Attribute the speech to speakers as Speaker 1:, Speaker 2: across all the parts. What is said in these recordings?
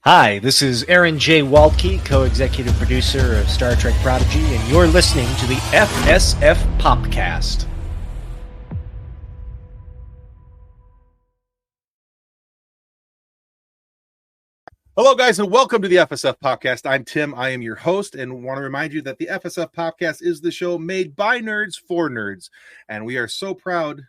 Speaker 1: Hi, this is Aaron J. Waltke, co-executive producer of Star Trek Prodigy, and you're listening to the FSF Popcast.
Speaker 2: Hello, guys, and welcome to the FSF Podcast. I'm Tim. I am your host, and want to remind you that the FSF Podcast is the show made by nerds for nerds, and we are so proud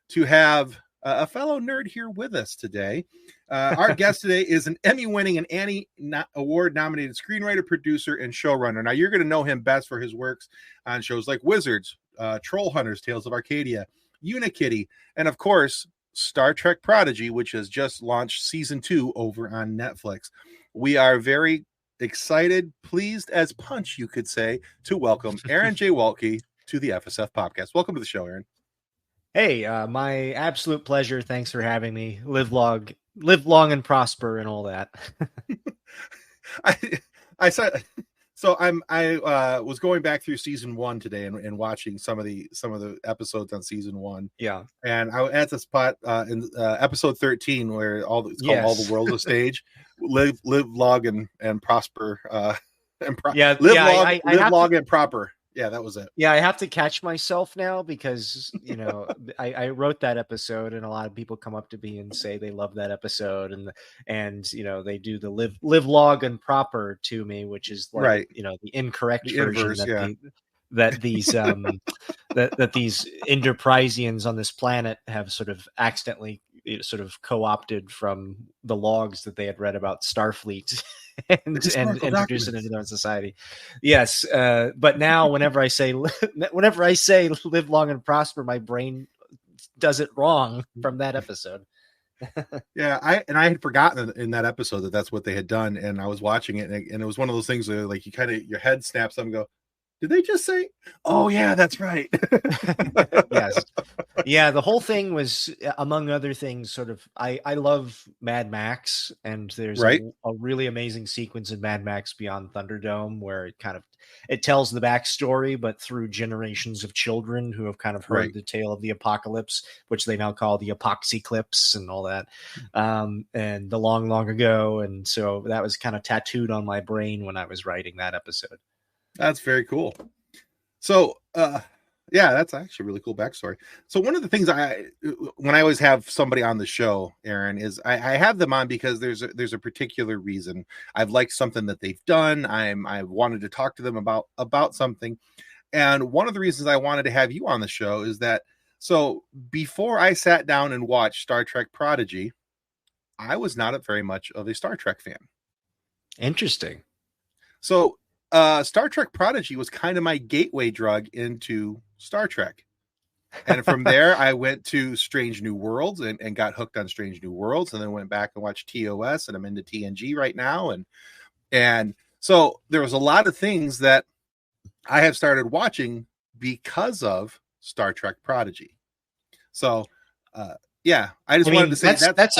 Speaker 2: to have a fellow nerd here with us today. Our guest today is an Emmy-winning and Annie Award-nominated screenwriter, producer, and showrunner. Now, you're going to know him best for his works on shows like Wizards, Troll Hunters, Tales of Arcadia, Unikitty, and, of course, Star Trek Prodigy, which has just launched season 2 over on Netflix. We are very excited, pleased as punch, you could say, to welcome Aaron J. Waltke to the FSF Podcast. Welcome to the show, Aaron.
Speaker 1: Hey, my absolute pleasure. Thanks for having me. Live long and prosper and all that.
Speaker 2: I said so. I was going back through season 1 today and watching some of the episodes on season 1.
Speaker 1: Yeah,
Speaker 2: and I at the spot in episode 13 where it's called All the World's a Stage. live log and prosper. Live log and proper. Yeah, that was it.
Speaker 1: Yeah, I have to catch myself now because, I wrote that episode and a lot of people come up to me and say they love that episode and they do the live log and proper to me, which is like, right. The incorrect version inverse, that these that these Enterprisians on this planet have sort of accidentally sort of co-opted from the logs that they had read about Starfleet and introduced it into their society. Yes, but now whenever I say live long and prosper, my brain does it wrong from that episode.
Speaker 2: Yeah, I had forgotten in that episode that's what they had done, and I was watching it, and it was one of those things where like your head snaps up and go, did they just say, oh yeah, that's right?
Speaker 1: Yes. Yeah, the whole thing was, among other things, sort of, I love Mad Max, and there's a really amazing sequence in Mad Max Beyond Thunderdome where it tells the backstory, but through generations of children who have kind of heard the tale of the apocalypse, which they now call the Epoxyclips and all that, and the long ago. And so that was kind of tattooed on my brain when I was writing that episode.
Speaker 2: That's very cool. So, yeah, that's actually a really cool backstory. So one of the things when I always have somebody on the show, Aaron, is I have them on because there's a particular reason. I've liked something that they've done. I wanted to talk to them about something. And one of the reasons I wanted to have you on the show is that, so before I sat down and watched Star Trek Prodigy, I was not very much of a Star Trek fan.
Speaker 1: Interesting.
Speaker 2: So Star Trek Prodigy was kind of my gateway drug into Star Trek. And from there, I went to Strange New Worlds and got hooked on Strange New Worlds, and then went back and watched TOS, and I'm into TNG right now. And so there was a lot of things that I have started watching because of Star Trek Prodigy. So, yeah, I wanted to say that's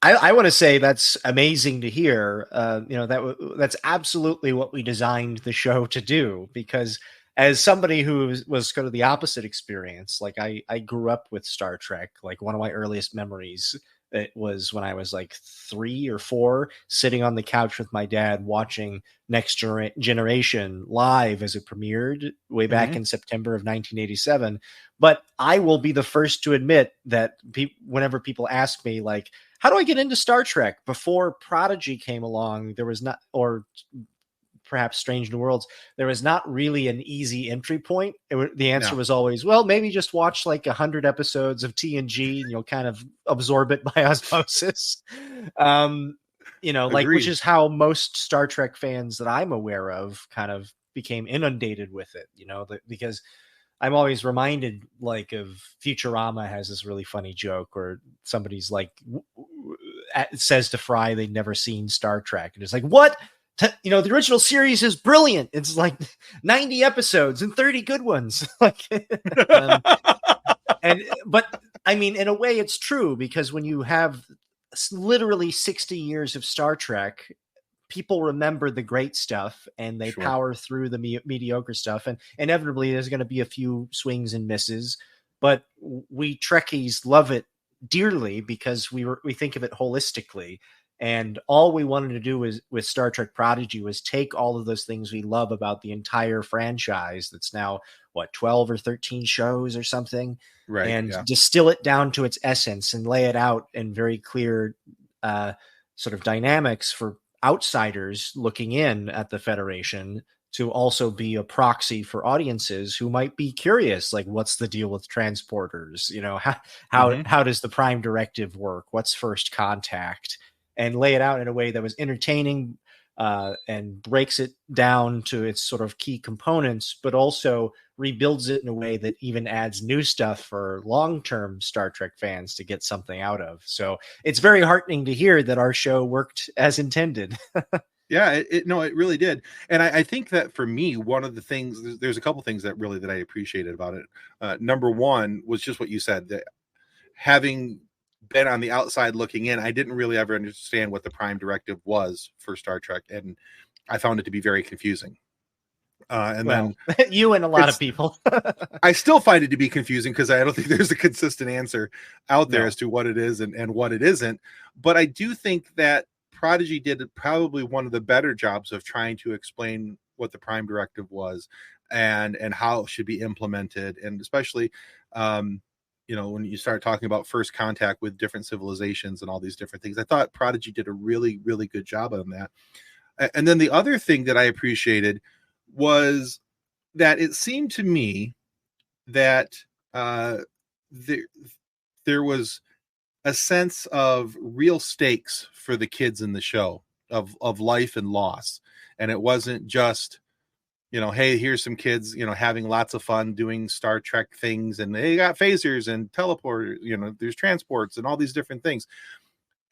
Speaker 1: I want to say that's amazing to hear. That's absolutely what we designed the show to do, because as somebody who was kind of the opposite experience, like I grew up with Star Trek. Like one of my earliest memories, it was when I was like 3 or 4, sitting on the couch with my dad watching Next Generation live as it premiered way back in September of 1987. But I will be the first to admit that whenever people ask me, like, how do I get into Star Trek? Before Prodigy came along, there was not, or perhaps Strange New Worlds, there was not really an easy entry point. The answer was always, well, maybe just watch like 100 episodes of TNG and you'll kind of absorb it by osmosis. Which is how most Star Trek fans that I'm aware of kind of became inundated with it, because I'm always reminded, like, of Futurama has this really funny joke where somebody's like, says to Fry they'd never seen Star Trek. And it's like, what? The original series is brilliant. It's like 90 episodes and 30 good ones. But I mean, in a way it's true, because when you have literally 60 years of Star Trek, people remember the great stuff and they power through the mediocre stuff. And inevitably there's going to be a few swings and misses, but we Trekkies love it dearly because we think of it holistically. And all we wanted to do was with Star Trek Prodigy was take all of those things we love about the entire franchise that's now what 12 or 13 shows or something,
Speaker 2: Right.
Speaker 1: and
Speaker 2: Yeah.
Speaker 1: distill it down to its essence and lay it out in very clear sort of dynamics for outsiders looking in at the Federation to also be a proxy for audiences who might be curious, like what's the deal with transporters? You know,
Speaker 2: Hmm.
Speaker 1: how does the Prime Directive work? What's first contact? And lay it out in a way that was entertaining and breaks it down to its sort of key components, but also rebuilds it in a way that even adds new stuff for long-term Star Trek fans to get something out of. So it's very heartening to hear that our show worked as intended.
Speaker 2: Yeah, no, it really did. And I think that for me, one of the things, there's a couple things that I appreciated about it. Number one was just what you said, that having been on the outside looking in, I didn't really ever understand what the Prime Directive was for Star Trek, and I found it to be very confusing. And
Speaker 1: Well,
Speaker 2: then
Speaker 1: you and a lot of
Speaker 2: it's,
Speaker 1: people.
Speaker 2: I still find it to be confusing because I don't think there's a consistent answer out there as
Speaker 1: No.
Speaker 2: to what it is and what it isn't. But I do think that Prodigy did probably one of the better jobs of trying to explain what the Prime Directive was and how it should be implemented, and especially when you start talking about first contact with different civilizations and all these different things. I thought Prodigy did a really, really good job on that. And then the other thing that I appreciated was that it seemed to me that uh, there there was a sense of real stakes for the kids in the show, of life and loss, and it wasn't just, hey, here's some kids, having lots of fun doing Star Trek things, and they got phasers and teleporters, there's transports and all these different things.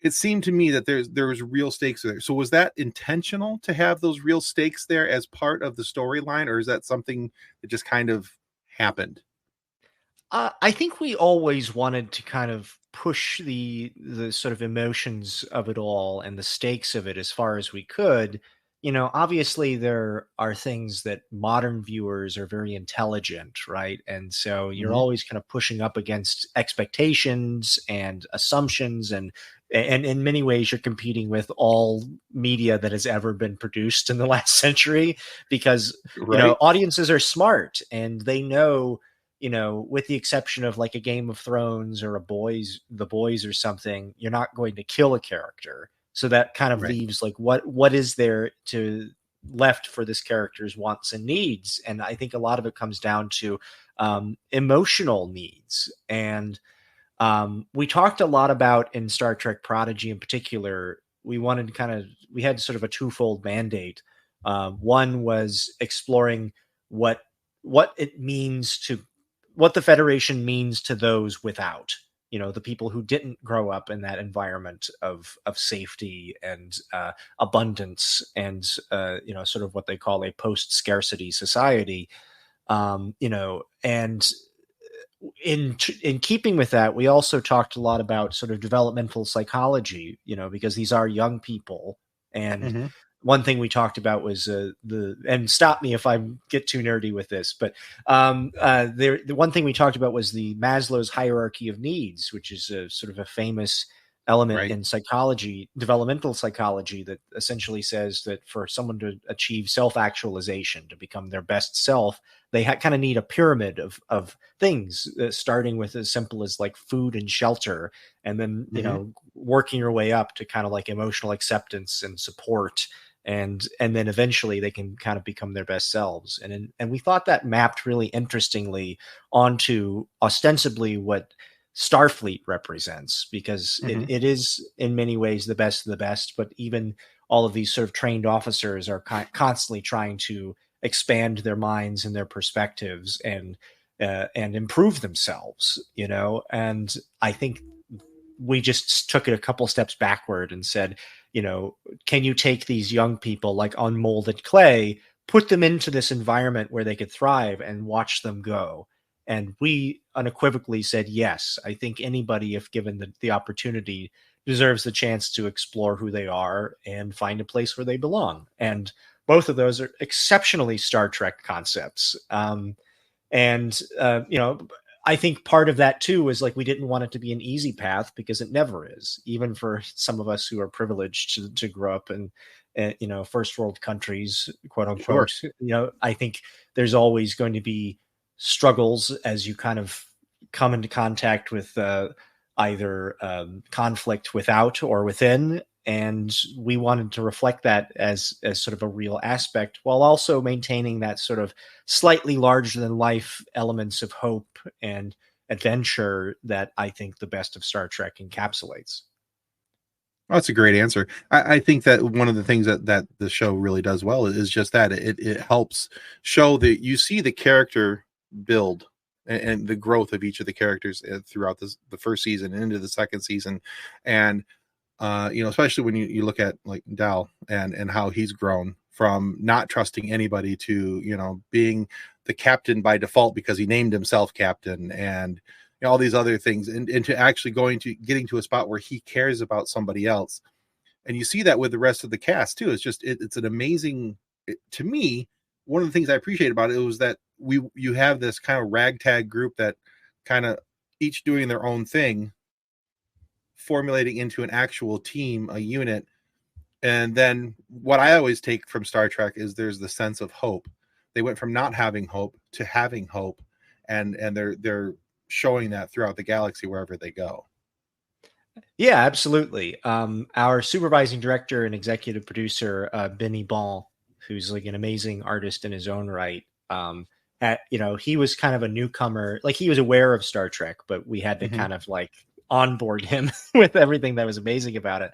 Speaker 2: It seemed to me that there was real stakes there. So was that intentional to have those real stakes there as part of the storyline, or is that something that just kind of happened?
Speaker 1: I think we always wanted to kind of push the sort of emotions of it all and the stakes of it as far as we could. You know, obviously there are things that modern viewers are very intelligent, right? And so you're
Speaker 2: Hmm.
Speaker 1: always kind of pushing up against expectations and assumptions, and in many ways you're competing with all media that has ever been produced in the last century, because
Speaker 2: Right.
Speaker 1: audiences are smart and they know, with the exception of like a Game of Thrones or The Boys or something, you're not going to kill a character. So that kind of
Speaker 2: Right.
Speaker 1: leaves like what is there to left for this character's wants and needs, and I think a lot of it comes down to emotional needs. And we talked a lot about in Star Trek Prodigy in particular. We had sort of a twofold mandate. One was exploring what what it means to what the Federation means to those without, the people who didn't grow up in that environment of safety and abundance, and sort of what they call a post scarcity society. And in keeping with that, we also talked a lot about sort of developmental psychology, because these are young people. And
Speaker 2: Hmm.
Speaker 1: one thing we talked about was and stop me if I get too nerdy with this, but the one thing we talked about was the Maslow's hierarchy of needs, which is a sort of a famous element
Speaker 2: Right.
Speaker 1: in psychology, developmental psychology, that essentially says that for someone to achieve self-actualization, to become their best self, they kind of need a pyramid of things, starting with as simple as like food and shelter, and then
Speaker 2: Hmm.
Speaker 1: working your way up to kind of like emotional acceptance and support, and then eventually they can kind of become their best selves. And we thought that mapped really interestingly onto ostensibly what Starfleet represents, because it,
Speaker 2: Hmm.
Speaker 1: it is in many ways the best of the best, but even all of these sort of trained officers are constantly trying to expand their minds and their perspectives, and improve themselves, and I think we just took it a couple steps backward and said, can you take these young people like unmolded clay, put them into this environment where they could thrive and watch them go? And we unequivocally said yes. I think anybody, if given the opportunity, deserves the chance to explore who they are and find a place where they belong. And both of those are exceptionally Star Trek concepts. And I think part of that too is like we didn't want it to be an easy path, because it never is, even for some of us who are privileged to grow up in first world countries, quote
Speaker 2: Sure.
Speaker 1: unquote. I think there's always going to be struggles as you kind of come into contact with either conflict without or within, and we wanted to reflect that as sort of a real aspect, while also maintaining that sort of slightly larger than life elements of hope and adventure that I think the best of Star Trek encapsulates.
Speaker 2: Oh, that's a great answer. I think that one of the things that the show really does well is just that it helps show that you see the character build and the growth of each of the characters throughout the first season and into the second season. And especially when you look at like Dal and how he's grown from not trusting anybody to, being the captain by default because he named himself captain, and all these other things, and to actually getting to a spot where he cares about somebody else. And you see that with the rest of the cast too. It's an amazing, to me, one of the things I appreciate about it was that you have this kind of ragtag group that kind of each doing their own thing, formulating into an actual team, a unit. And then what I always take from Star Trek is there's the sense of hope. They went from not having hope to having hope, and they're showing that throughout the galaxy wherever they go.
Speaker 1: Yeah, absolutely. Our supervising director and executive producer, Benny Ball, who's like an amazing artist in his own right. He was kind of a newcomer. Like, he was aware of Star Trek, but we had to
Speaker 2: Mm-hmm.
Speaker 1: kind of like onboard him with everything that was amazing about it.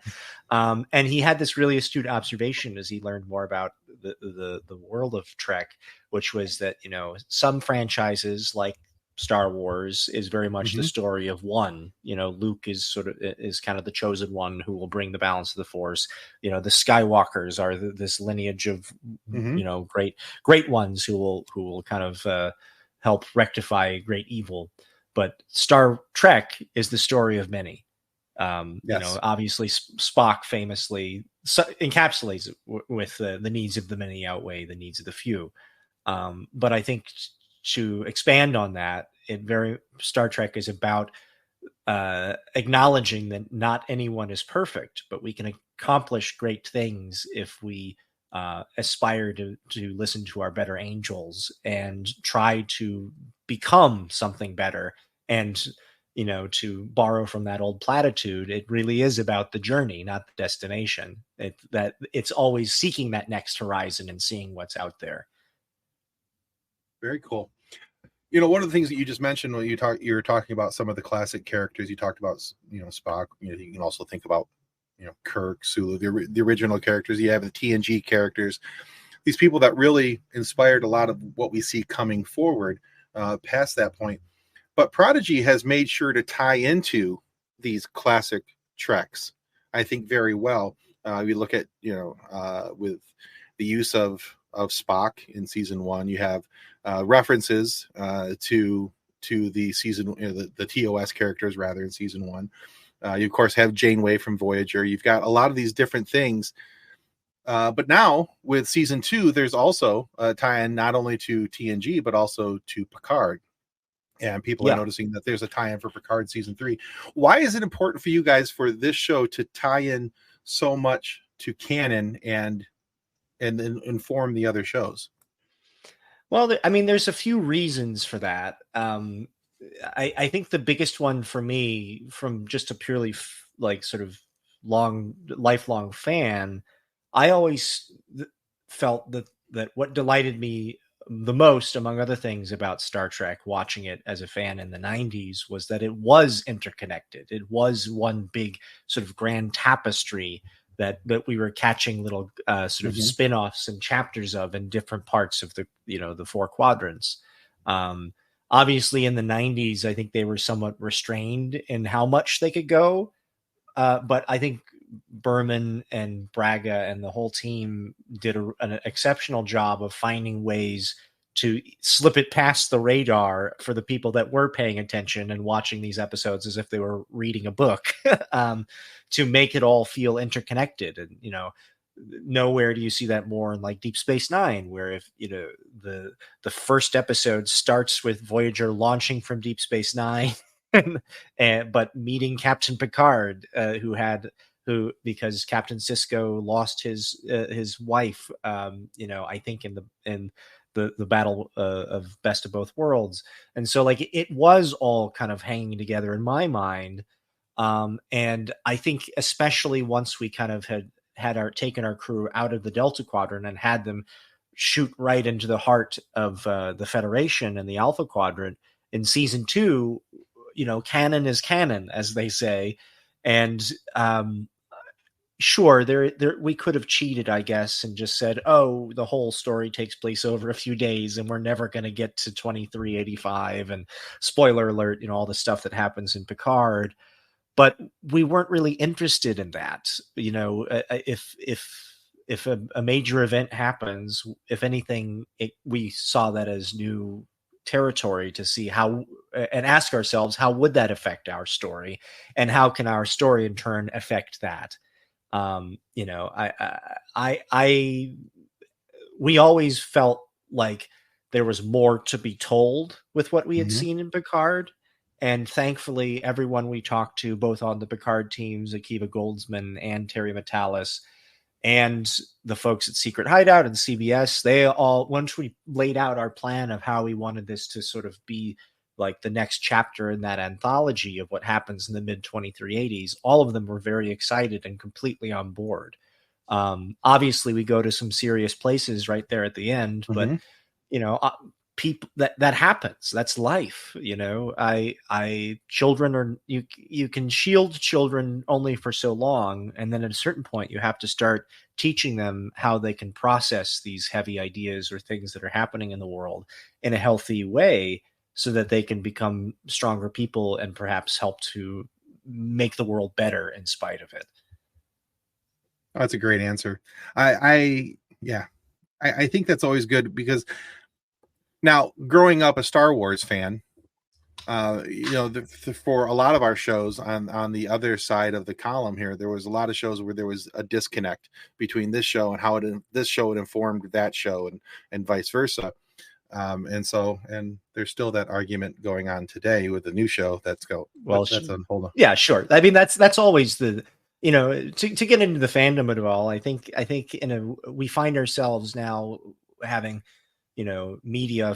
Speaker 1: And he had this really astute observation as he learned more about the world of Trek, which was that some franchises like Star Wars is very much the
Speaker 2: Mm-hmm.
Speaker 1: story of one. Luke is kind of the chosen one who will bring the balance of the Force. The Skywalkers are this lineage of
Speaker 2: Mm-hmm.
Speaker 1: great ones who will kind of help rectify great evil. But Star Trek is the story of many.
Speaker 2: Yes.
Speaker 1: Obviously Spock famously encapsulates it with the needs of the many outweigh the needs of the few. But I think to expand on that, Star Trek is about acknowledging that not anyone is perfect, but we can accomplish great things if we aspire to listen to our better angels and try to become something better. And to borrow from that old platitude, it really is about the journey, not the destination. It's always seeking that next horizon and seeing what's out there.
Speaker 2: Very cool. One of the things that you just mentioned when you were talking about some of the classic characters, you talked about, Spock. You can also think about, Kirk, Sulu, the original characters. You have the TNG characters, these people that really inspired a lot of what we see coming forward past that point. But Prodigy has made sure to tie into these classic Treks, I think, very well. We look at, with the use of Spock in season 1, you have references to the season, the TOS characters rather in season 1. You of course have Janeway from Voyager. You've got a lot of these different things. But now with season 2, there's also a tie-in not only to TNG but also to Picard. And people are noticing that there's a tie-in for Picard season 3. Why is it important for you guys for this show to tie in so much to canon and then inform the other shows?
Speaker 1: Well, there's a few reasons for that. I think the biggest one for me, from just a purely sort of lifelong fan, I always felt that what delighted me the most, among other things, about Star Trek, watching it as a fan in the 90s, was that it was interconnected. It was one big sort of grand tapestry that we were catching little sort of spin-offs and chapters of in different parts of the 4 quadrants. Obviously in the 90s, I think they were somewhat restrained in how much they could go. But I think Berman and Braga and the whole team did an exceptional job of finding ways to slip it past the radar for the people that were paying attention and watching these episodes as if they were reading a book, to make it all feel interconnected. And, nowhere do you see that more in like Deep Space Nine, where if the first episode starts with Voyager launching from Deep Space Nine, but meeting Captain Picard, who because Captain Sisko lost his wife, I think in the battle of Best of Both Worlds, and so like it was all kind of hanging together in my mind. And I think especially once we kind of had taken our crew out of the Delta Quadrant and had them shoot right into the heart of the Federation and the Alpha Quadrant in season 2, canon is canon, as they say. And sure, there we could have cheated, I guess, and just said, oh, the whole story takes place over a few days and we're never going to get to 2385, and spoiler alert, all the stuff that happens in Picard. But we weren't really interested in that. If a major event happens, if anything, we saw that as new territory to see how, and ask ourselves, how would that affect our story, and how can our story in turn affect that? We always felt like there was more to be told with what we had seen in Picard. And thankfully, everyone we talked to, both on the Picard teams, Akiva Goldsman and Terry Metalis, and the folks at Secret Hideout and CBS, they all, once we laid out our plan of how we wanted this to sort of be like the next chapter in that anthology of what happens in the mid 2380s, all of them were very excited and completely on board. Obviously, we go to some serious places right there at the end, but people, that happens. That's life. Children are, you can shield children only for so long, and then at a certain point you have to start teaching them how they can process these heavy ideas or things that are happening in the world in a healthy way, so that they can become stronger people and perhaps help to make the world better in spite of it.
Speaker 2: Oh, that's a great answer. I think that's always good, because now, growing up a Star Wars fan, for a lot of our shows on the other side of the column here, there was a lot of shows where there was a disconnect between this show and how this show had informed that show, and vice versa. And there's still that argument going on today with the new show that's hold on.
Speaker 1: Yeah, sure. I mean, that's always the, to get into the fandom of it all. I think we find ourselves now having, media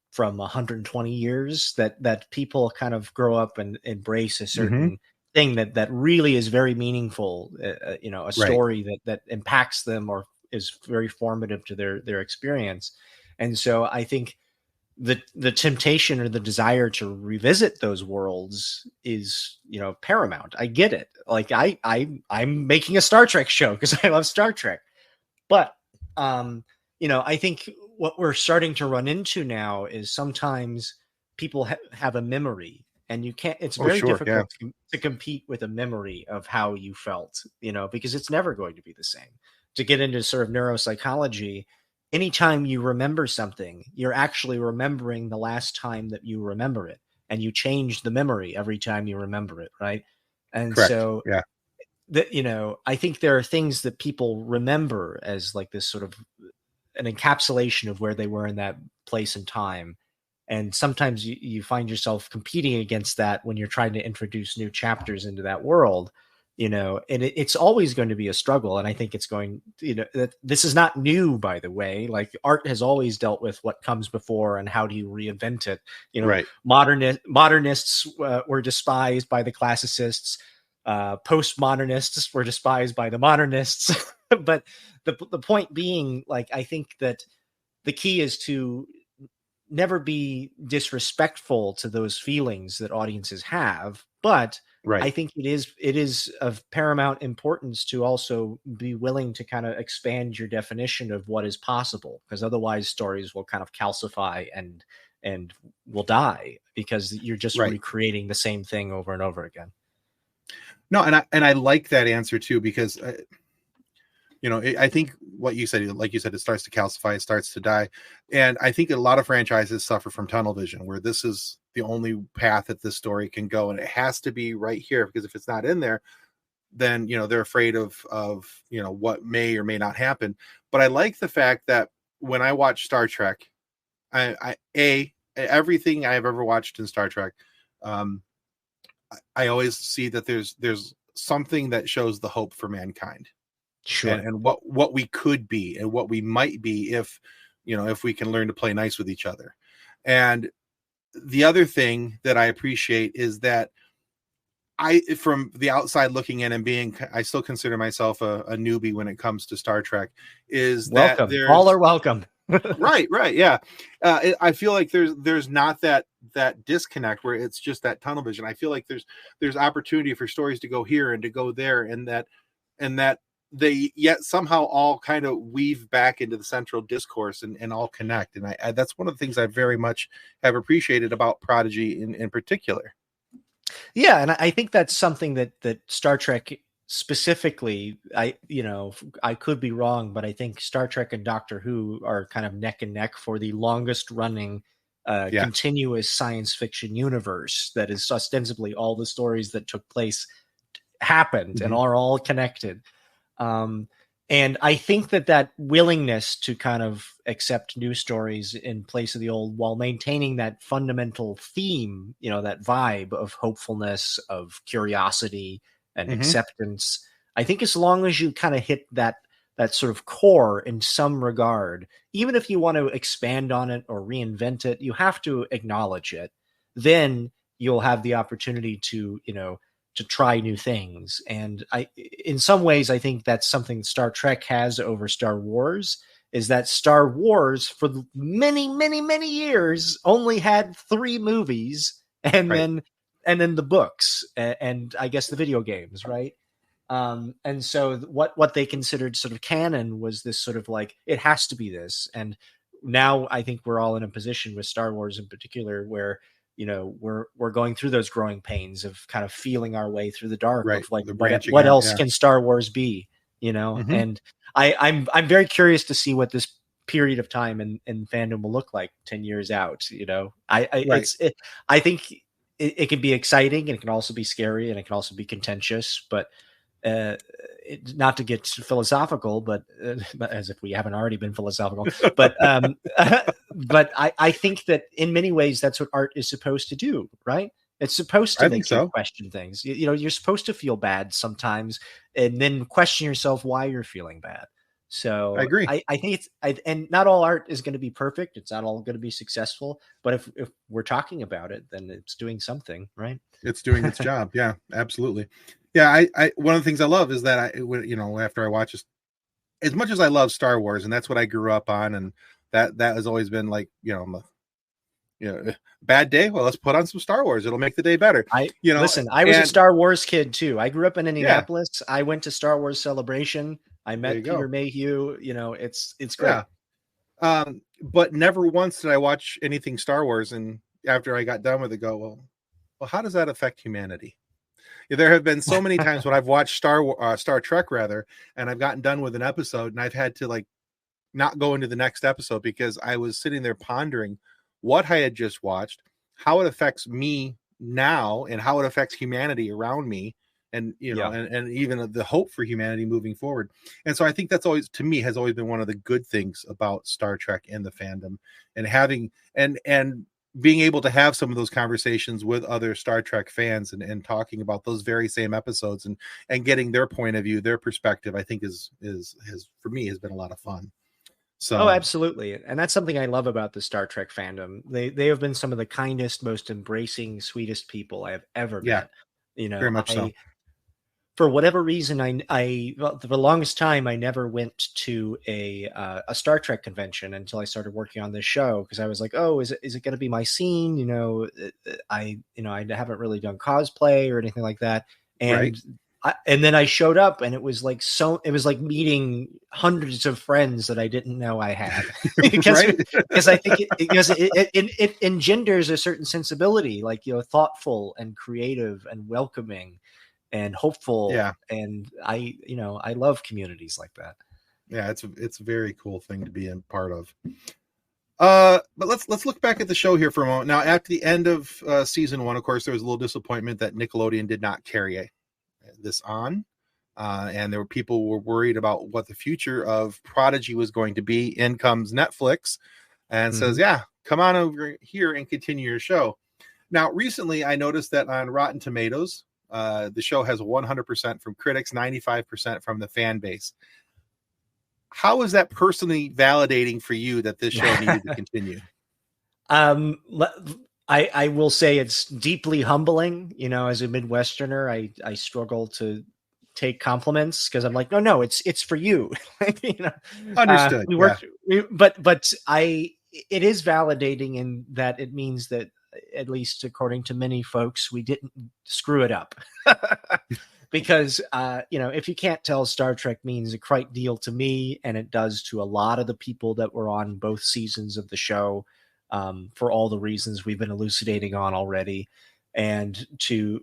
Speaker 1: from 120 years that people kind of grow up and embrace a certain thing that really is very meaningful, a story that impacts them or is very formative to their experience. And so I think the temptation or the desire to revisit those worlds is, paramount. I get it. Like I'm making a Star Trek show because I love Star Trek, but I think what we're starting to run into now is sometimes people have a memory, and you can't, it's very difficult to compete with a memory of how you felt, because it's never going to be the same. To get into sort of neuropsychology, anytime you remember something, you're actually remembering the last time that you remember it, and you change the memory every time you remember it. Right. And
Speaker 2: Correct.
Speaker 1: So, I think there are things that people remember as like this sort of an encapsulation of where they were in that place and time. And sometimes you find yourself competing against that when you're trying to introduce new chapters into that world, and it's always going to be a struggle. And I think it's going, this is not new, by the way. Like, art has always dealt with what comes before and how do you reinvent it. Modernists were despised by the classicists. Postmodernists were despised by the modernists. But the point being, like, I think that the key is to never be disrespectful to those feelings that audiences have, but I think it is of paramount importance to also be willing to kind of expand your definition of what is possible, because otherwise stories will kind of calcify and will die because you're just recreating the same thing over and over again.
Speaker 2: No, and I like that answer too, because I think what you said, like you said, it starts to calcify, it starts to die. And I think a lot of franchises suffer from tunnel vision, where this is the only path that this story can go. And it has to be right here, because if it's not in there, then they're afraid of what may or may not happen. But I like the fact that when I watch Star Trek, everything I've ever watched in Star Trek, I always see that there's something that shows the hope for mankind,
Speaker 1: Sure.
Speaker 2: and what we could be and what we might be if we can learn to play nice with each other. And the other thing that I appreciate is that from the outside looking in and I still consider myself a newbie when it comes to Star Trek, is
Speaker 1: welcome.
Speaker 2: That
Speaker 1: all are welcome.
Speaker 2: right. Yeah. I feel like there's not that disconnect where it's just that tunnel vision. I feel like there's opportunity for stories to go here and to go there, and that they yet somehow all kind of weave back into the central discourse and all connect. And I that's one of the things I very much have appreciated about Prodigy in particular.
Speaker 1: Yeah, and I think that's something that Star Trek specifically, I could be wrong, but I think Star Trek and Doctor Who are kind of neck and neck for the longest running continuous science fiction universe that is ostensibly all the stories that took place happened and are all connected. And I think that willingness to kind of accept new stories in place of the old while maintaining that fundamental theme, that vibe of hopefulness, of curiosity and acceptance. I think as long as you kind of hit that sort of core in some regard, even if you want to expand on it or reinvent it, you have to acknowledge it. Then you'll have the opportunity to try new things. And in some ways, I think that's something Star Trek has over Star Wars, is that Star Wars for many, many, many years only had 3 movies and then the books and I guess the video games. Right. And so what they considered sort of canon was this sort of like, it has to be this. And now I think we're all in a position with Star Wars in particular where, we're going through those growing pains of kind of feeling our way through the dark of like, what else can Star Wars be, and I'm very curious to see what this period of time in fandom will look like 10 years out. I think it can be exciting and it can also be scary and it can also be contentious, but not to get philosophical, but as if we haven't already been philosophical, but I think that in many ways that's what art is supposed to do, right? It's supposed to make you question things. You're supposed to feel bad sometimes and then question yourself why you're feeling bad. So
Speaker 2: I agree.
Speaker 1: I think and not all art is going to be perfect. It's not all going to be successful, but if we're talking about it, then it's doing something, right?
Speaker 2: It's doing its job. Yeah, absolutely. Yeah, I one of the things I love is that after I watch this, as much as I love Star Wars, and that's what I grew up on, and that has always been like, bad day. Well, let's put on some Star Wars. It'll make the day better.
Speaker 1: Listen, I was a Star Wars kid too. I grew up in Indianapolis. Yeah. I went to Star Wars Celebration. I met Peter Mayhew. It's great.
Speaker 2: Yeah. But never once did I watch anything Star Wars, and after I got done with it, go, well, how does that affect humanity? There have been so many times when I've watched Star Trek rather, and I've gotten done with an episode and I've had to like not go into the next episode because I was sitting there pondering what I had just watched, how it affects me now, and how it affects humanity around me, and and even the hope for humanity moving forward. And so I think that's always, to me, has always been one of the good things about Star Trek and the fandom, and having and being able to have some of those conversations with other Star Trek fans and talking about those very same episodes and getting their point of view, their perspective, I think has for me has been a lot of fun. So
Speaker 1: absolutely. And that's something I love about the Star Trek fandom. They have been some of the kindest, most embracing, sweetest people I have ever met.
Speaker 2: Very much so.
Speaker 1: For whatever reason, for the longest time, I never went to a Star Trek convention until I started working on this show, because I was like, oh, is it going to be my scene? I haven't really done cosplay or anything like that. And and then I showed up, and it was like meeting hundreds of friends that I didn't know I had. because I think it engenders a certain sensibility, like, thoughtful and creative and welcoming and hopeful. And I love communities like that.
Speaker 2: Yeah, it's a very cool thing to be in part of. But let's look back at the show here for a moment. Now, at the end of season 1, of course, there was a little disappointment that Nickelodeon did not carry this on. and there were people were worried about what the future of Prodigy was going to be. In comes Netflix and says,
Speaker 1: Mhm.
Speaker 2: yeah, come on over here and continue your show. Now, recently, I noticed that on Rotten Tomatoes, the show has 100% from critics, 95% from the fan base. How is that personally validating for you that this show needed to continue?
Speaker 1: Um, le- I will say it's deeply humbling. You know, as a Midwesterner, I struggle to take compliments because I'm like, no, it's for you. you know,
Speaker 2: Understood.
Speaker 1: we
Speaker 2: Yeah.
Speaker 1: worked, but it is validating in that it means that, at least according to many folks, we didn't screw it up. Because if you can't tell, Star Trek means a great deal to me, and it does to a lot of the people that were on both seasons of the show, for all the reasons we've been elucidating on already. And to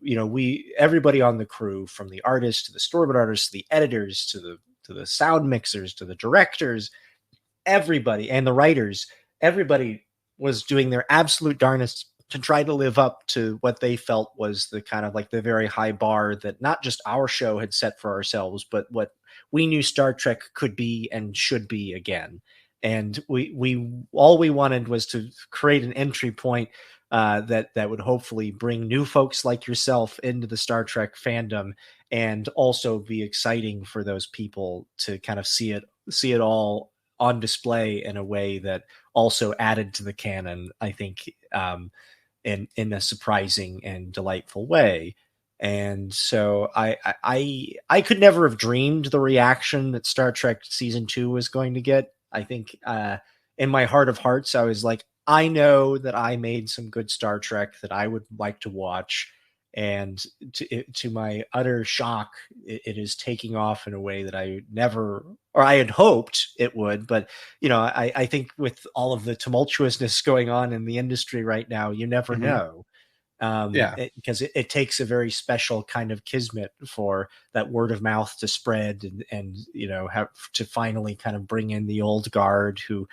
Speaker 1: everybody on the crew, from the artists to the storyboard artists to the editors to the sound mixers to the directors, everybody, and the writers, everybody was doing their absolute darnest to try to live up to what they felt was the kind of like the very high bar that not just our show had set for ourselves, but what we knew Star Trek could be and should be again. And we all we wanted was to create an entry point, that would hopefully bring new folks like yourself into the Star Trek fandom, and also be exciting for those people to kind of see it all on display in a way that also added to the canon, I think, in a surprising and delightful way. And so I could never have dreamed the reaction that Star Trek season 2 was going to get. I think, in my heart of hearts, I was like, I know that I made some good Star Trek that I would like to watch. And to my utter shock, it is taking off in a way that I never, or I had hoped it would. But I think with all of the tumultuousness going on in the industry right now, you never
Speaker 2: Mhm.
Speaker 1: know.
Speaker 2: Yeah.
Speaker 1: Because it takes a very special kind of kismet for that word of mouth to spread, and have to finally kind of bring in the old guard who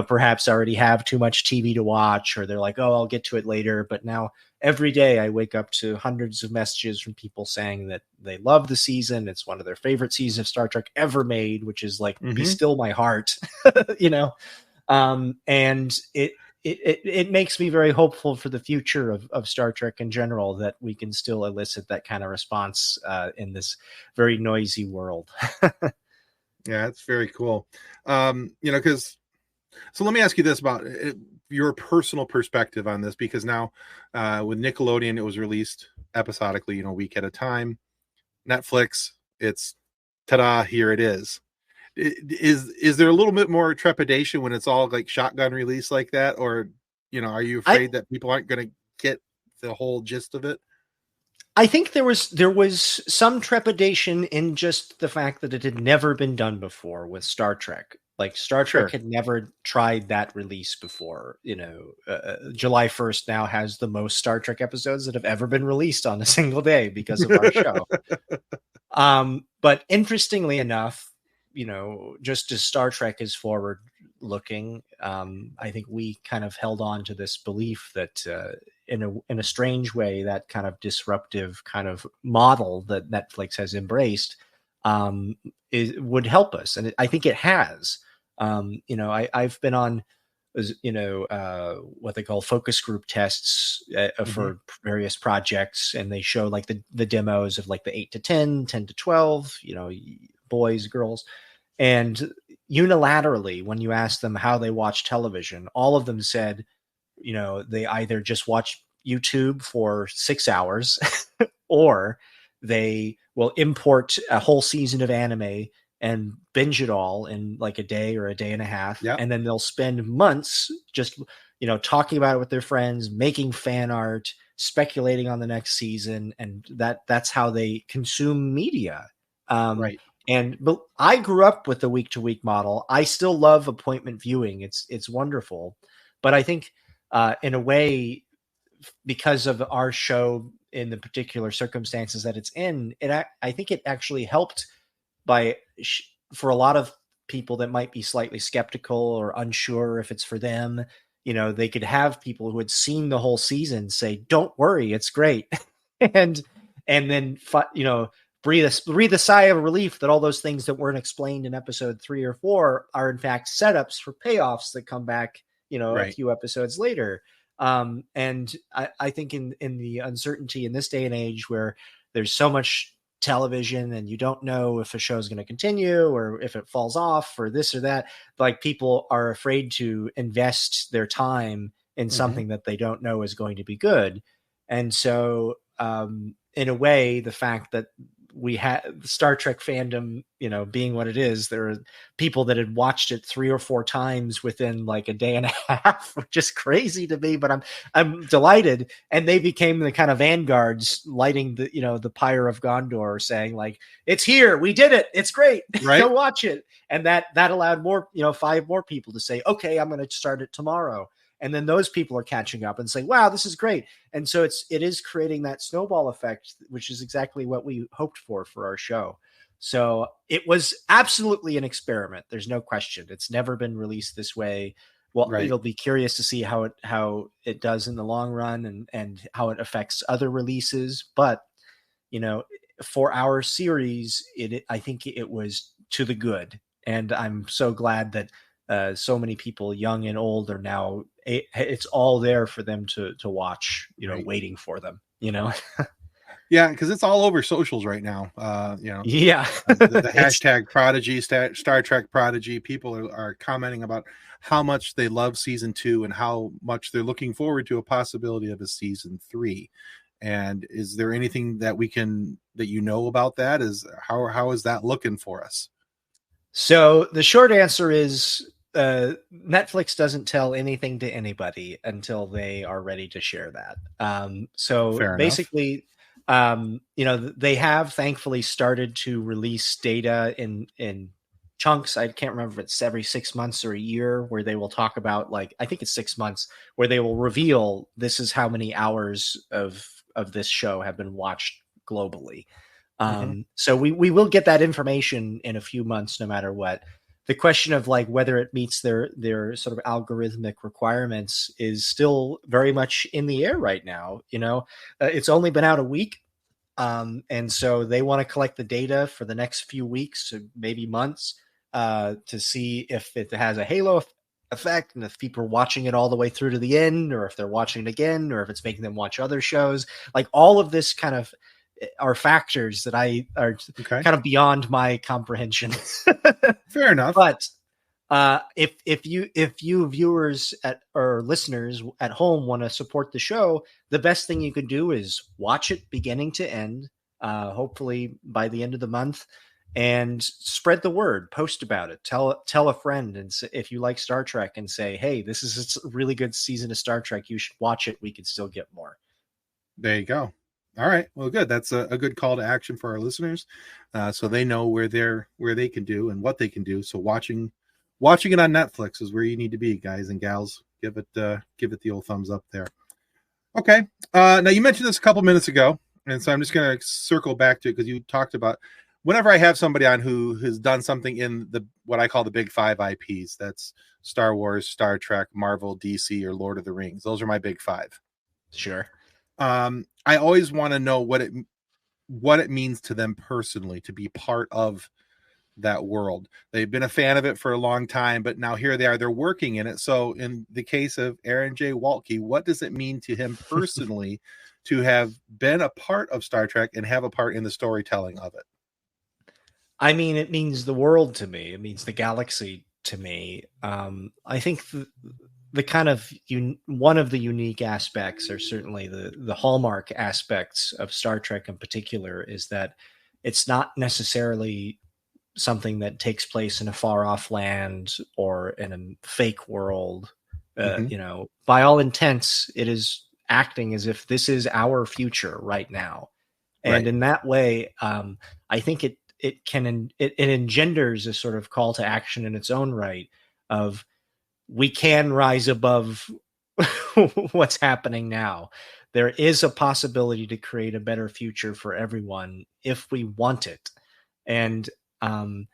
Speaker 1: perhaps already have too much TV to watch, or they're like, oh, I'll get to it later. But now every day I wake up to hundreds of messages from people saying that they love the season. It's one of their favorite seasons of Star Trek ever made, which is like, be
Speaker 2: Mhm.
Speaker 1: still my heart. you know and it makes me very hopeful for the future of Star Trek in general, that we can still elicit that kind of response, in this very noisy world.
Speaker 2: Yeah, it's very cool. Because so let me ask you this about your personal perspective on this, because now with Nickelodeon, it was released episodically, a week at a time. Netflix, it's ta-da, here it is. Is there a little bit more trepidation when it's all like shotgun release like that, or are you
Speaker 1: I
Speaker 2: afraid that people aren't going to get the whole gist of it?
Speaker 1: I think there was some trepidation in just the fact that it had never been done before with Star Trek. Like, Star Trek
Speaker 2: Sure.
Speaker 1: had never tried that release before. July 1st now has the most Star Trek episodes that have ever been released on a single day because of our show. But interestingly enough, just as Star Trek is forward looking, I think we kind of held on to this belief that, in a strange way, that kind of disruptive kind of model that Netflix has embraced, would help us, and I think it has. I've been on, what they call focus group tests,
Speaker 2: Hmm.
Speaker 1: for various projects, and they show like the demos of like the 8 to 10, 10 to 12, boys, girls. And unilaterally, when you ask them how they watch television, all of them said, they either just watch YouTube for 6 hours, or they will import a whole season of anime and binge it all in like a day or a day and a half.
Speaker 2: Yeah.
Speaker 1: And then they'll spend months just, talking about it with their friends, making fan art, speculating on the next season. And that's how they consume media. Um,
Speaker 2: Right.
Speaker 1: but I grew up with the week to week model. I still love appointment viewing. It's wonderful. But I think, in a way, because of our show in the particular circumstances that it's in, I think it actually helped by for a lot of people that might be slightly skeptical or unsure if it's for them. They could have people who had seen the whole season say, "Don't worry, it's great," and then breathe a sigh of relief that all those things that weren't explained in episode 3 or 4 are in fact setups for payoffs that come back, a few episodes later. And I think in the uncertainty in this day and age where there's so much television and you don't know if a show is going to continue or if it falls off or this or that, like people are afraid to invest their time in something that they don't know is going to be good. And so in a way, the fact that we had Star Trek fandom, being what it is, there are people that had watched it 3 or 4 times within like a day and a half, which is crazy to me, but I'm delighted. And they became the kind of vanguards lighting the pyre of Gondor, saying like, it's here, we did it, it's great,
Speaker 2: right?
Speaker 1: Go watch it. And that allowed more, 5 more people to say, okay, I'm going to start it tomorrow. And then those people are catching up and saying, wow, this is great. And so it is creating that snowball effect, which is exactly what we hoped for our show. So it was absolutely an experiment. There's no question. It's never been released this way. Well, right. It'll be curious to see how it does in the long run and how it affects other releases. But, for our series, I think it was to the good. And I'm so glad that so many people, young and old, are now, it's all there for them to watch, right. Waiting for them,
Speaker 2: Yeah, because it's all over socials right now.
Speaker 1: Yeah.
Speaker 2: The hashtag Prodigy, Star Trek Prodigy. People are commenting about how much they love season 2 and how much they're looking forward to a possibility of a season 3. And is there anything that about that? How is that looking for us?
Speaker 1: So the short answer is Netflix doesn't tell anything to anybody until they are ready to share that. So
Speaker 2: fair
Speaker 1: basically, they have thankfully started to release data in chunks. I can't remember if it's every 6 months or a year, where they will talk about, like, I think it's 6 months, where they will reveal this is how many hours of this show have been watched globally. So we will get that information in a few months, no matter what. The question of like whether it meets their sort of algorithmic requirements is still very much in the air right now. It's only been out a week. And so they want to collect the data for the next few weeks, or maybe months, to see if it has a halo effect and if people are watching it all the way through to the end, or if they're watching it again, or if it's making them watch other shows. Like all of this kind of are factors that are kind of beyond my comprehension.
Speaker 2: Fair enough.
Speaker 1: But if you viewers or listeners at home want to support the show, the best thing you can do is watch it beginning to end, hopefully by the end of the month, and spread the word, post about it, tell a friend, and if you like Star Trek, and say, hey, this is a really good season of Star Trek, you should watch it, we can still get more.
Speaker 2: There you go. All right. Well, good. That's a good call to action for our listeners, so they know where they can do and what they can do. So watching it on Netflix is where you need to be, guys and gals. Give it the old thumbs up there. Okay. Now you mentioned this a couple minutes ago, and so I'm just going to circle back to it because you talked about whenever I have somebody on who has done something in what I call the big 5 IPs. That's Star Wars, Star Trek, Marvel, DC, or Lord of the Rings. Those are my big 5.
Speaker 1: Sure.
Speaker 2: I always want to know what it means to them personally to be part of that world. They've been a fan of it for a long time, but now here they are, they're working in it. So in the case of Aaron J. Waltke, what does it mean to him personally to have been a part of Star Trek and have a part in the storytelling of it?
Speaker 1: I mean, it means the world to me. It means the galaxy to me. I think the kind of one of the unique aspects, or certainly the hallmark aspects of Star Trek in particular, is that it's not necessarily something that takes place in a far off land or in a fake world. By all intents, it is acting as if this is our future right now. And in that way, I think it engenders a sort of call to action in its own right of, we can rise above what's happening now. There is a possibility to create a better future for everyone if we want it. And, in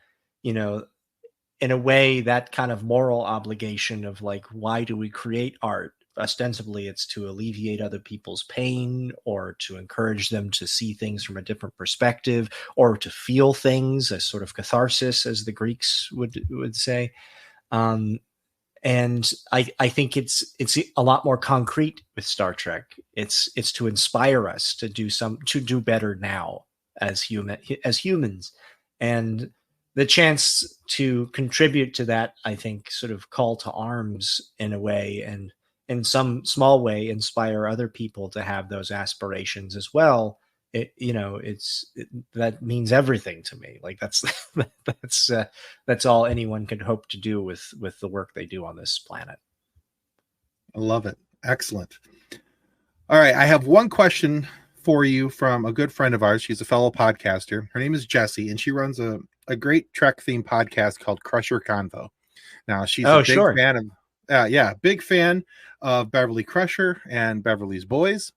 Speaker 1: a way, that kind of moral obligation of like, why do we create art, ostensibly it's to alleviate other people's pain or to encourage them to see things from a different perspective or to feel things, a sort of catharsis, as the Greeks would say. Um, and I think it's a lot more concrete with Star Trek. It's to inspire us to do better now as humans, and the chance to contribute to that, I think, sort of call to arms in a way, and in some small way inspire other people to have those aspirations as well. That means everything to me. Like that's all anyone could hope to do with the work they do on this planet.
Speaker 2: I love it. Excellent. All right, I have one question for you from a good friend of ours. She's a fellow podcaster. Her name is Jessie, and she runs a great Trek themed podcast called Crusher Convo. Now, she's a big fan of big fan of Beverly Crusher and Beverly's Boys.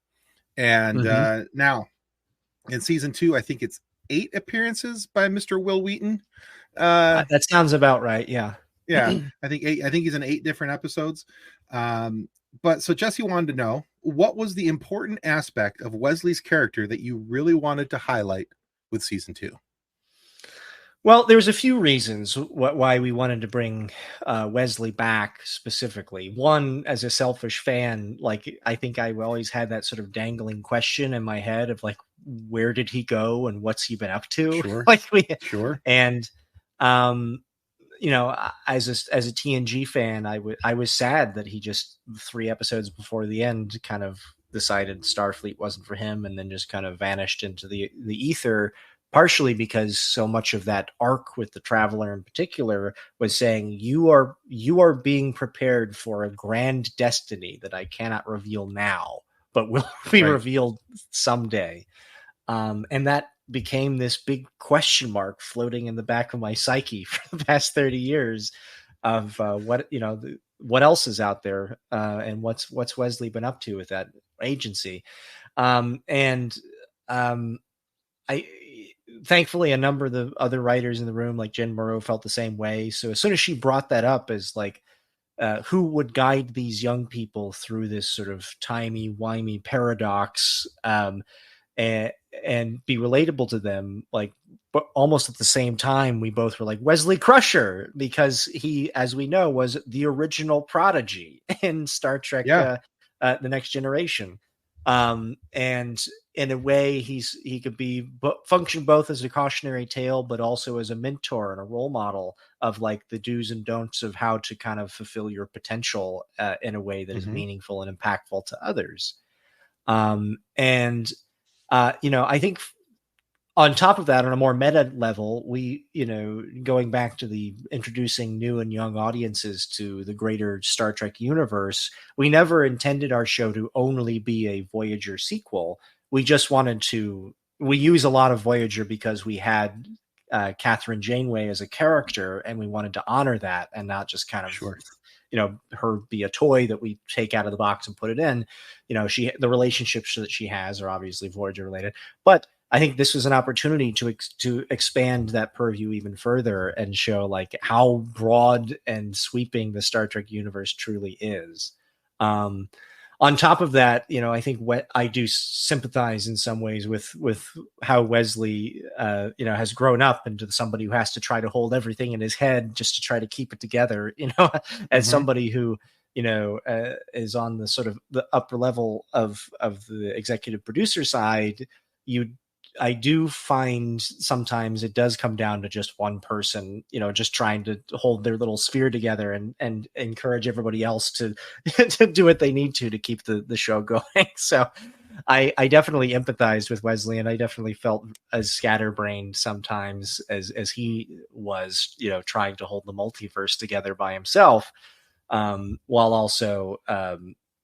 Speaker 2: And now in season 2, I think it's 8 appearances by Mr. Will Wheaton.
Speaker 1: That sounds about right. Yeah.
Speaker 2: Yeah. I think he's in 8 different episodes. But so Jesse wanted to know, what was the important aspect of Wesley's character that you really wanted to highlight with season 2?
Speaker 1: Well, there's a few reasons why we wanted to bring Wesley back specifically. One, as a selfish fan, like I think I always had that sort of dangling question in my head of like, where did he go and what's he been up to?
Speaker 2: Sure. Sure.
Speaker 1: And as a TNG fan, I was sad that he just 3 episodes before the end kind of decided Starfleet wasn't for him, and then just kind of vanished into the ether. Partially because so much of that arc with the Traveler in particular was saying you are being prepared for a grand destiny that I cannot reveal now, but will be revealed someday. And that became this big question mark floating in the back of my psyche for the past 30 years of what else is out there, and what's Wesley been up to with that agency. Thankfully, a number of the other writers in the room, like Jen Murrow, felt the same way. So as soon as she brought that up as like, who would guide these young people through this sort of timey-wimey paradox, and be relatable to them, like, but almost at the same time, we both were like, Wesley Crusher, because he, as we know, was the original Prodigy in Star Trek, The Next Generation. And in a way, he could function both as a cautionary tale, but also as a mentor and a role model of like the do's and don'ts of how to kind of fulfill your potential in a way that is meaningful and impactful to others. I think on top of that, on a more meta level, we, going back to the introducing new and young audiences to the greater Star Trek universe, we never intended our show to only be a Voyager sequel. We just we use a lot of Voyager because we had Catherine Janeway as a character, and we wanted to honor that and not just kind of, her be a toy that we take out of the box and put it in. The relationships that she has are obviously Voyager related, but I think this was an opportunity to expand that purview even further and show like how broad and sweeping the Star Trek universe truly is. On top of that, I think what I do sympathize in some ways with how Wesley, has grown up into somebody who has to try to hold everything in his head just to try to keep it together, as somebody who, is on the sort of the upper level of the executive producer side. I do find sometimes it does come down to just one person, just trying to hold their little sphere together and encourage everybody else to to do what they need to keep the show going. So I definitely empathized with Wesley, and I definitely felt as scatterbrained sometimes as he was, trying to hold the multiverse together by himself, while also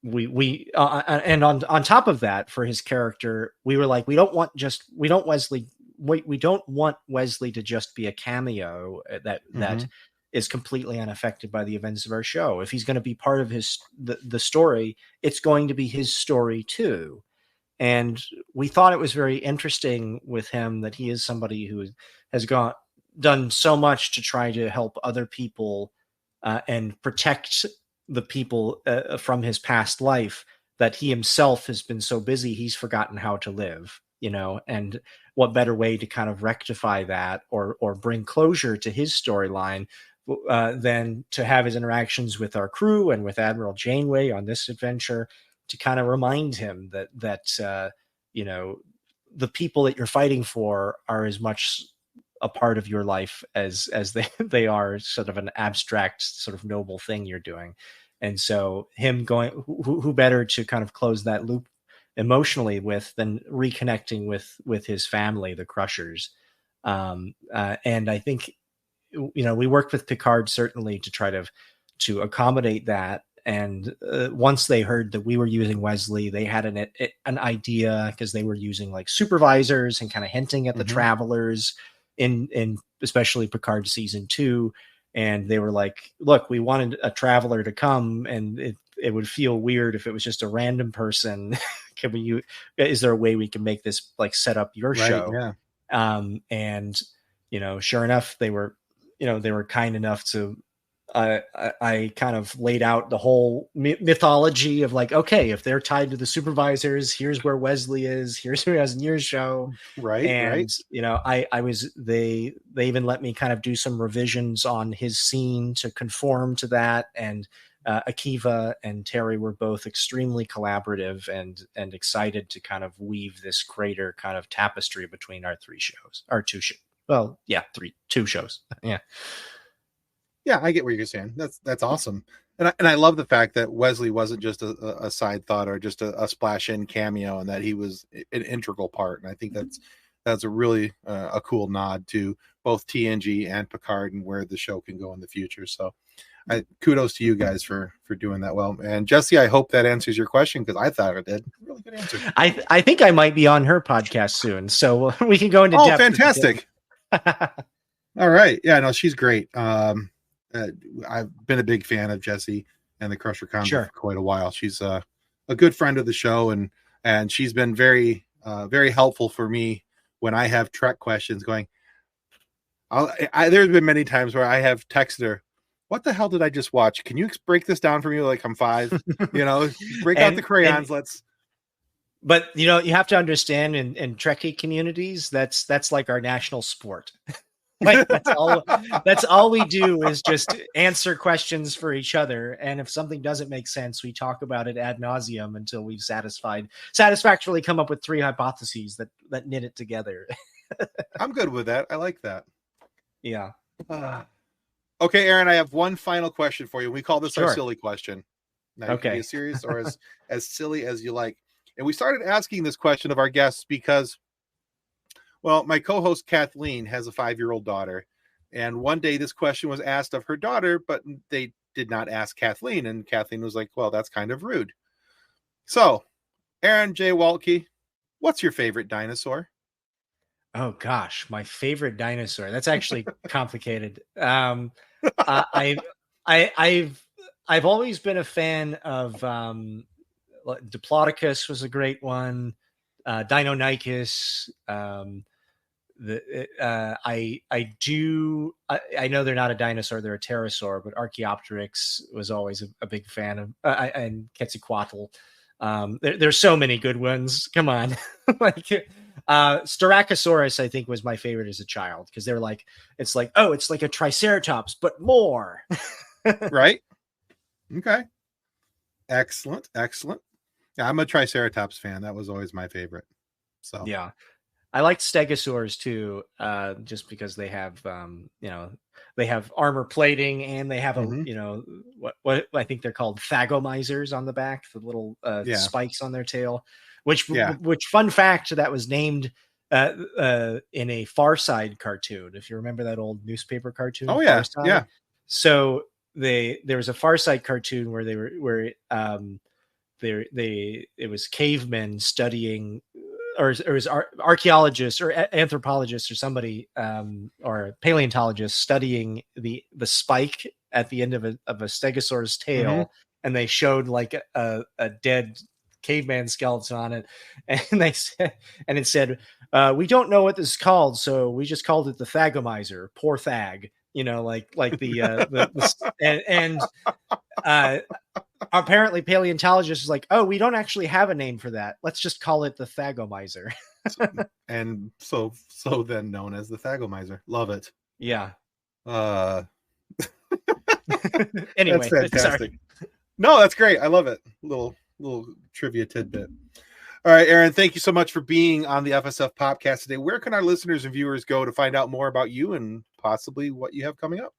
Speaker 1: and on top of that, for his character, we were like, we don't want Wesley to just be a cameo that is completely unaffected by the events of our show. If he's going to be part of the story, it's going to be his story too. And we thought it was very interesting with him that he is somebody who has done so much to try to help other people and protect the people from his past life, that he himself has been so busy he's forgotten how to live, and what better way to kind of rectify that or bring closure to his storyline than to have his interactions with our crew and with Admiral Janeway on this adventure, to kind of remind him that the people that you're fighting for are as much a part of your life as they are sort of an abstract, sort of noble thing you're doing. And so him going, who better to kind of close that loop emotionally with than reconnecting with his family, the Crushers. And I think, we worked with Picard certainly to try to accommodate that. And once they heard that we were using Wesley, they had an idea, because they were using like supervisors and kind of hinting at the travelers in especially Picard season 2. And they were like, look, we wanted a traveler to come, and it would feel weird if it was just a random person. Is there a way we can make this like set up your show?
Speaker 2: Yeah.
Speaker 1: And sure enough, they were kind enough to, I kind of laid out the whole mythology of like, okay, if they're tied to the supervisors, here's where Wesley is, here's who he has in your show.
Speaker 2: Right.
Speaker 1: And, they even let me kind of do some revisions on his scene to conform to that. And Akiva and Terry were both extremely collaborative and excited to kind of weave this greater kind of tapestry between our two shows. Two shows. Yeah.
Speaker 2: Yeah, I get what you're saying. That's awesome. And I love the fact that Wesley wasn't just a side thought or just a splash in cameo, and that he was an integral part. And I think that's a really a cool nod to both TNG and Picard and where the show can go in the future. So kudos to you guys for doing that well. And Jesse, I hope that answers your question, because I thought it did. Really good answer.
Speaker 1: I think I might be on her podcast soon, so we can go into depth.
Speaker 2: Oh, fantastic. All right. Yeah, no, she's great. I've been a big fan of Jessie and the Crusher Combo for quite a while. She's a good friend of the show, and she's been very very helpful for me when I have Trek questions going. There's been many times where I have texted her, what the hell did I just watch? Can you break this down for me like I'm 5? Break out the crayons.
Speaker 1: But you have to understand, in Trekkie communities, that's like our national sport. Like that's all we do is just answer questions for each other. And if something doesn't make sense, we talk about it ad nauseum until we've satisfactorily come up with 3 hypotheses that knit it together.
Speaker 2: I'm good with that. I like that.
Speaker 1: Yeah.
Speaker 2: Okay, Aaron, I have one final question for you. We call this our silly question. Now, you can be as serious or as silly as you like. And we started asking this question of our guests because, well, my co-host Kathleen has a 5-year-old daughter. And one day this question was asked of her daughter, but they did not ask Kathleen. And Kathleen was like, well, that's kind of rude. So, Aaron J. Waltke, what's your favorite dinosaur?
Speaker 1: Oh, gosh, my favorite dinosaur. That's actually complicated. I've always been a fan of Diplodocus was a great one. Deinonychus. I know they're not a dinosaur, they're a pterosaur, but Archaeopteryx was always a big fan of, and Quetzalcoatl. There's so many good ones. Come on. Styracosaurus, I think, was my favorite as a child, because they're like, it's like a Triceratops, but more.
Speaker 2: Right. Okay. Excellent. Yeah, I'm a Triceratops fan. That was always my favorite. So
Speaker 1: yeah. I liked stegosaurs too, just because they have, they have armor plating, and they have what I think they're called thagomizers on the back, the little spikes on their tail. Which fun fact, that was named in a Far Side cartoon. If you remember that old newspaper cartoon.
Speaker 2: Oh yeah, yeah.
Speaker 1: So there was a Far Side cartoon where it was cavemen studying. Or it was archaeologists or anthropologists or somebody or paleontologists studying the spike at the end of a stegosaur's tail, and they showed like a dead caveman skeleton on it, and it said, we don't know what this is called, so we just called it the thagomizer. Poor Thag, Apparently paleontologists is like, oh, we don't actually have a name for that. Let's just call it the Thagomizer.
Speaker 2: And so then known as the Thagomizer. Love it.
Speaker 1: Yeah.
Speaker 2: That's
Speaker 1: Anyway,
Speaker 2: fantastic.
Speaker 1: sorry.
Speaker 2: No, that's great. I love it. Little trivia tidbit. All right, Aaron, thank you so much for being on the FSF podcast today. Where can our listeners and viewers go to find out more about you and possibly what you have coming up?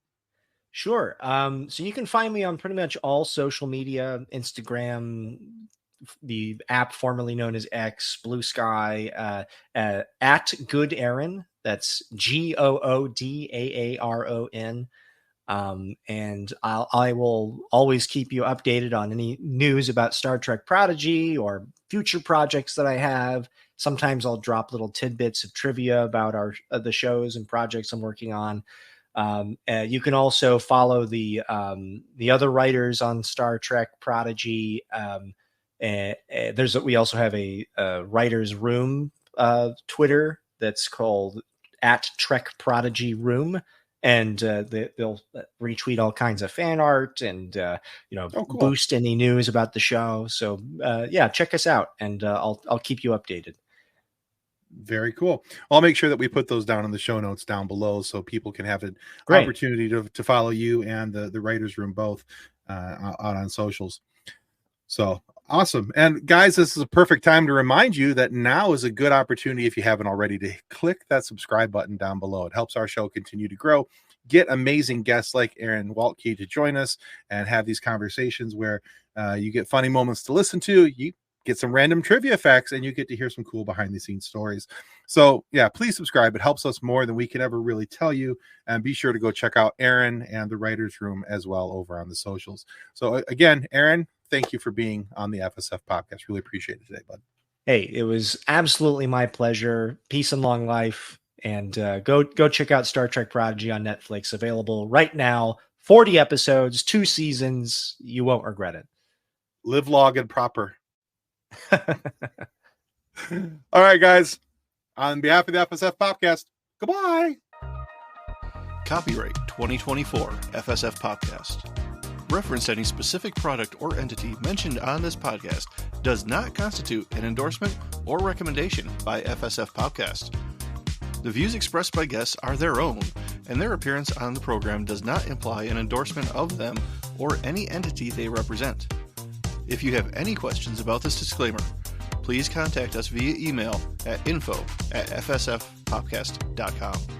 Speaker 1: Sure. So you can find me on pretty much all social media, Instagram, the app formerly known as X, Blue Sky, at Good Aaron. That's GOODAARON. And I will always keep you updated on any news about Star Trek Prodigy or future projects that I have. Sometimes I'll drop little tidbits of trivia about the shows and projects I'm working on. You can also follow the other writers on Star Trek Prodigy. We also have a writers room Twitter that's called at Trek Prodigy Room. And they'll retweet all kinds of fan art and cool. Boost any news about the show. So check us out, and I'll keep you updated.
Speaker 2: Very cool. I'll make sure that we put those down in the show notes down below so people can have an opportunity to follow you and the writers room both out on socials. So awesome. And guys, this is a perfect time to remind you that now is a good opportunity, if you haven't already, to click that subscribe button down below. It helps our show continue to grow, get amazing guests like Aaron Waltke to join us and have these conversations where you get funny moments to listen to, you get some random trivia facts, and you get to hear some cool behind the scenes stories. So yeah, please subscribe. It helps us more than we can ever really tell you. And be sure to go check out Aaron and the writers room as well over on the socials. So again, Aaron, thank you for being on the FSF podcast. Really appreciate it today, bud.
Speaker 1: Hey, it was absolutely my pleasure. Peace and long life. And go check out Star Trek Prodigy on Netflix. Available right now. 40 episodes, 2 seasons. You won't regret it.
Speaker 2: Live long and proper. All right, guys. On behalf of the FSF podcast, goodbye.
Speaker 3: Copyright 2024 FSF podcast. Reference any specific product or entity mentioned on this podcast does not constitute an endorsement or recommendation by FSF Podcast. The views expressed by guests are their own, and their appearance on the program does not imply an endorsement of them or any entity they represent. If you have any questions about this disclaimer, please contact us via email at info@fsfpodcast.com.